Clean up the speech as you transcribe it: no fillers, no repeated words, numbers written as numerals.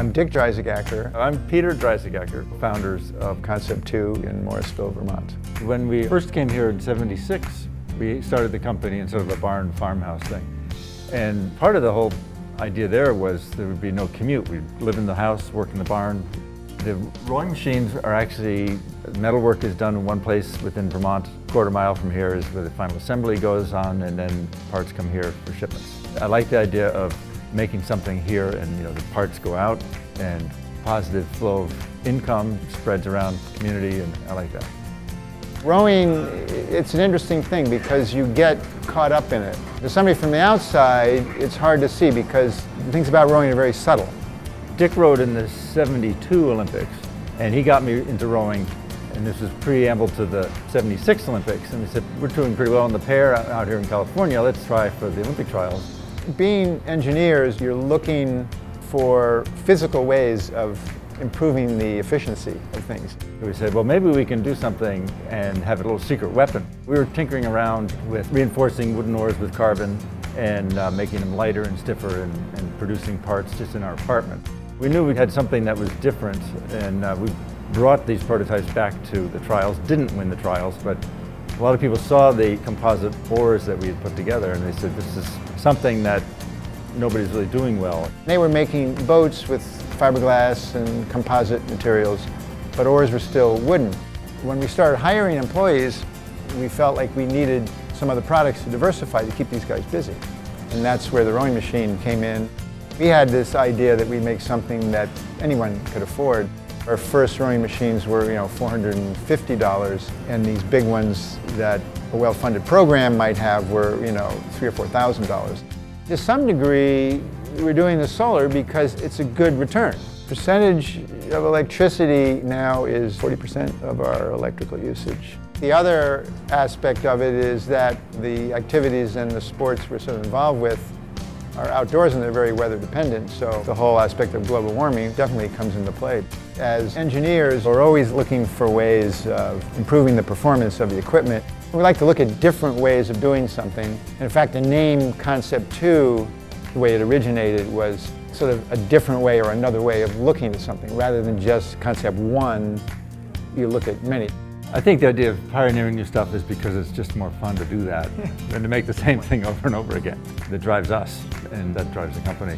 I'm Dick Dreisigacker. I'm Peter Dreisigacker, Founders of Concept2 in Morrisville, Vermont. When we first came here in '76, we started the company in sort of a barn farmhouse thing. And part of the whole idea there was there would be no commute. We'd live in the house, work in the barn. The rowing machines are actually, metalwork is done in one place within Vermont. A quarter mile from here is where the final assembly goes on, and then parts come here for shipments. I like the idea of making something here, and the parts go out, and positive flow of income spreads around the community, and I like that. Rowing, it's an interesting thing because you get caught up in it. To somebody from the outside, it's hard to see because things about rowing are very subtle. Dick rowed in the '72 Olympics, and he got me into rowing, and this was preamble to the '76 Olympics, and he said, we're doing pretty well in the pair out here in California, let's try for the Olympic trials. Being engineers, you're looking for physical ways of improving the efficiency of things. We said, well, maybe we can do something and have a little secret weapon. We were tinkering around with reinforcing wooden oars with carbon and making them lighter and stiffer and producing parts just in our apartment. We knew we had something that was different, and we brought these prototypes back to the trials. Didn't win the trials, but a lot of people saw the composite oars that we had put together, and they said, this is something that nobody's really doing well. They were making boats with fiberglass and composite materials, but oars were still wooden. When we started hiring employees, we felt like we needed some other products to diversify to keep these guys busy. And that's where the rowing machine came in. We had this idea that we'd make something that anyone could afford. Our first rowing machines were, $450, and these big ones that a well-funded program might have were, $3,000 or $4,000. To some degree, we're doing the solar because it's a good return. Percentage of electricity now is 40% of our electrical usage. The other aspect of it is that the activities and the sports we're sort of involved with are outdoors and they're very weather dependent, so the whole aspect of global warming definitely comes into play. As engineers, we're always looking for ways of improving the performance of the equipment. We like to look at different ways of doing something. And in fact, the name Concept2, the way it originated, was sort of a different way or another way of looking at something. Rather than just Concept 1, you look at many. I think the idea of pioneering new stuff is because it's just more fun to do that than to make the same thing over and over again. That drives us, and that drives the company.